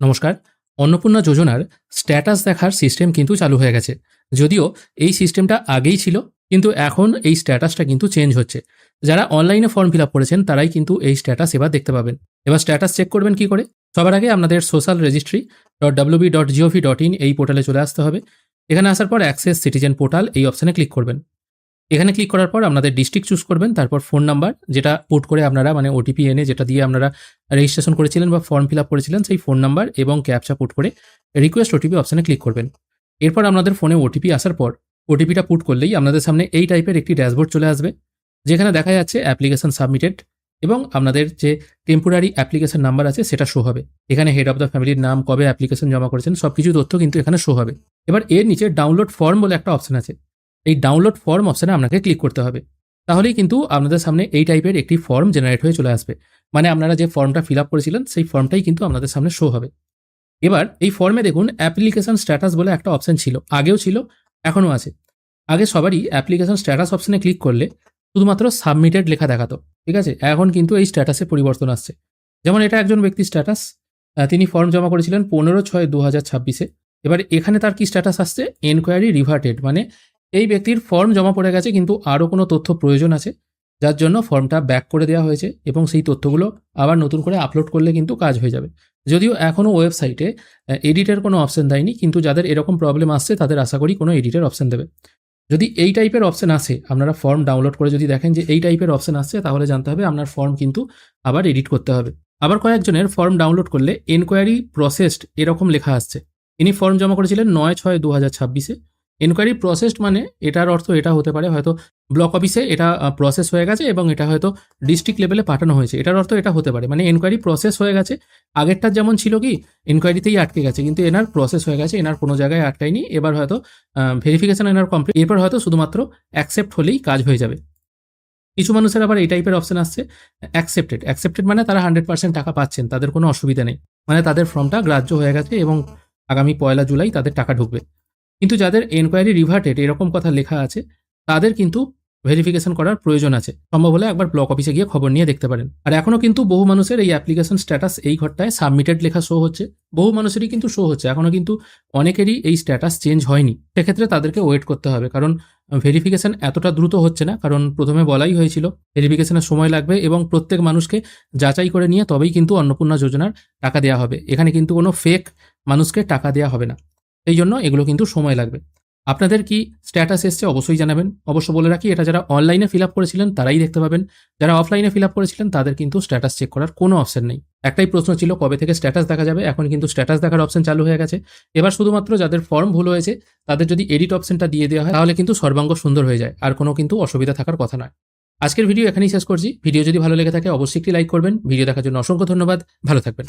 নমস্কার। অন্নপূর্ণা যোজনার স্ট্যাটাস দেখার সিস্টেম কিন্তু চালু হয়ে গেছে। যদিও এই সিস্টেমটা আগেই ছিল, কিন্তু এখন এই স্ট্যাটাসটা কিন্তু চেঞ্জ হচ্ছে। যারা অনলাইনে ফর্ম ফিল আপ করেছেন তারাই কিন্তু এই স্ট্যাটাস এবার দেখতে পাবেন। এবার স্ট্যাটাস চেক করবেন কি করে? সবার আগে আপনাদের সোশ্যাল রেজিস্ট্রি www.gov.in এই পোর্টালে চলে আসতে হবে। এখানে আসার পর অ্যাক্সেস সিটিজেন পোর্টাল এই অপশানে ক্লিক করবেন। এখানে ক্লিক করার পর আপনাদের ডিস্ট্রিক্ট চুজ করবেন, তারপর ফোন নাম্বার যেটা পুট করে আপনারা মানে ওটিপি এনে যেটা দিয়ে আপনারা রেজিস্ট্রেশন করেছিলেন বা ফর্ম ফিল আপ করেছিলেন সেই ফোন নাম্বার এবং ক্যাপচা পুট করে রিকোয়েস্ট ওটিপি অপশানে ক্লিক করবেন। এরপর আপনাদের ফোনে ওটিপি আসার পর ওটিপিটা পুট করলেই আপনাদের সামনে এই টাইপের একটি ড্যাশবোর্ড চলে আসবে, যেখানে দেখা যাচ্ছে অ্যাপ্লিকেশন সাবমিটেড এবং আপনাদের যে টেম্পোরারি অ্যাপ্লিকেশন নাম্বার আছে সেটা শো হবে। এখানে হেড অফ দ্য ফ্যামিলির নাম, কবে অ্যাপ্লিকেশন জমা করেছেন সব কিছু তথ্য কিন্তু এখানে শো হবে। এবার এর নিচে ডাউনলোড ফর্ম বলে একটা অপশন আছে, এই ডাউনলোড ফর্ম অপশানে আপনাকে ক্লিক করতে হবে। তাহলেই কিন্তু আপনাদের সামনে এই টাইপের একটি ফর্ম জেনারেট হয়ে চলে আসবে। মানে আপনারা যে ফর্মটা ফিল আপ করেছিলেন সেই ফর্মটাই কিন্তু আপনাদের সামনে শো হবে। এবার এই ফর্মে দেখুন অ্যাপ্লিকেশন স্ট্যাটাস বলে একটা অপশন ছিল, আগেও ছিল, এখনও আছে। আগে সবারই অ্যাপ্লিকেশন স্ট্যাটাস অপশানে ক্লিক করলে শুধুমাত্র সাবমিটেড লেখা দেখাতো, ঠিক আছে? এখন কিন্তু এই স্ট্যাটাসে পরিবর্তন আসছে। যেমন এটা একজন ব্যক্তির স্ট্যাটাস, তিনি ফর্ম জমা করেছিলেন 15/6/2026-এ। এবার এখানে তার কি স্ট্যাটাস আসছে? এনকোয়ারি রিভার্টেড, মানে এই ব্যক্তির ফর্ম জমা পড়ে গেছে কিন্তু আরও কোনো তথ্য প্রয়োজন আছে, যার জন্য ফর্মটা ব্যাক করে দেওয়া হয়েছে এবং সেই তথ্যগুলো আবার নতুন করে আপলোড করলে কিন্তু কাজ হয়ে যাবে। যদিও এখনও ওয়েবসাইটে এডিটের কোনো অপশন দেয়নি, কিন্তু যাদের এরকম প্রবলেম আসছে তাদের আশা করি কোনো এডিটের অপশন দেবে। যদি এই টাইপের অপশন আসে, আপনারা ফর্ম ডাউনলোড করে যদি দেখেন যে এই টাইপের অপশন আসছে, তাহলে জানতে হবে আপনার ফর্ম কিন্তু আবার এডিট করতে হবে। আবার কয়েকজনের ফর্ম ডাউনলোড করলে এনকোয়ারি প্রসেসড এরকম লেখা আসছে। ইনি ফর্ম জমা করেছিলেন 9/6/2026-এ। এনকোয়ারি প্রসেসড মানে এটার অর্থ এটা হতে পারে হয়তো ব্লক অফিসে এটা প্রসেস হয়ে গেছে এবং এটা হয়তো ডিস্ট্রিক্ট লেভেলে পাঠানো হয়েছে, এটার অর্থ এটা হতে পারে। মানে এনকোয়ারি প্রসেস হয়ে গেছে। আগেরটার যেমন ছিল কি এনকোয়ারিতেই আটকে গেছে, কিন্তু এনার প্রসেস হয়ে গেছে, এনার কোনো জায়গায় আটকায়নি। এবার হয়তো ভেরিফিকেশন এনার কমপ্লিট, এরপর হয়তো শুধুমাত্র অ্যাকসেপ্ট হলেই কাজ হয়ে যাবে। কিছু মানুষের আবার এই টাইপের অপশন আসছে অ্যাকসেপ্টেড। অ্যাকসেপ্টেড মানে তারা 100% টাকা পাচ্ছেন, তাদের কোনো অসুবিধা নেই, মানে তাদের ফর্মটা গ্রাহ্য হয়ে গেছে এবং আগামী 1 জুলাই তাদের টাকা ঢুকবে। কিন্তু যাদের এনকোয়ারি রিভার্টেড এরকম কথা লেখা আছে, তাদের কিন্তু ভেরিফিকেশন করার প্রয়োজন আছে। সম্ভব হলে একবার ব্লক অফিসে গিয়ে খবর নিয়ে দেখতে পারেন। আর এখনও কিন্তু বহু মানুষের এই অ্যাপ্লিকেশন স্ট্যাটাস এই ঘরটায় সাবমিটেড লেখা শো হচ্ছে, বহু মানুষেরই কিন্তু শো হচ্ছে, এখনও কিন্তু অনেকেরই এই স্ট্যাটাস চেঞ্জ হয়নি। সেক্ষেত্রে তাদেরকে ওয়েট করতে হবে, কারণ ভেরিফিকেশন এতটা দ্রুত হচ্ছে না, কারণ প্রথমে বলাই হয়েছিল ভেরিফিকেশনের সময় লাগবে এবং প্রত্যেক মানুষকে যাচাই করে নিয়ে তবেই কিন্তু অন্নপূর্ণা যোজনার টাকা দেওয়া হবে। এখানে কিন্তু কোনো ফেক মানুষকে টাকা দেওয়া হবে না, এই জন্য এগুলো কিন্তু সময় লাগবে। আপনাদের কি স্ট্যাটাস এসছে অবশ্যই জানাবেন। অবশ্য বলে রাখি, এটা যারা অনলাইনে ফিল আপ করেছিলেন তারাই দেখতে পাবেন, যারা অফলাইনে ফিল আপ করেছিলেন তাদের কিন্তু স্ট্যাটাস চেক করার কোনো অপশন নেই। একটাই প্রশ্ন ছিল কবে থেকে স্ট্যাটাস দেখা যাবে, এখন কিন্তু স্ট্যাটাস দেখার অপশন চালু হয়ে গেছে। এবার শুধুমাত্র যাদের ফর্ম ভুল হয়েছে তাদের যদি এডিট অপশনটা দিয়ে দেওয়া হয় তাহলে কিন্তু সর্বাঙ্গ সুন্দর হয়ে যায়, আর কোনো কিন্তু অসুবিধা থাকার কথা নয়। আজকের ভিডিও এখানেই শেষ করছি। ভিডিও যদি ভালো লেগে থাকে অবশ্যই একটি লাইক করবেন। ভিডিও দেখার জন্য অসংখ্য ধন্যবাদ। ভালো থাকবেন।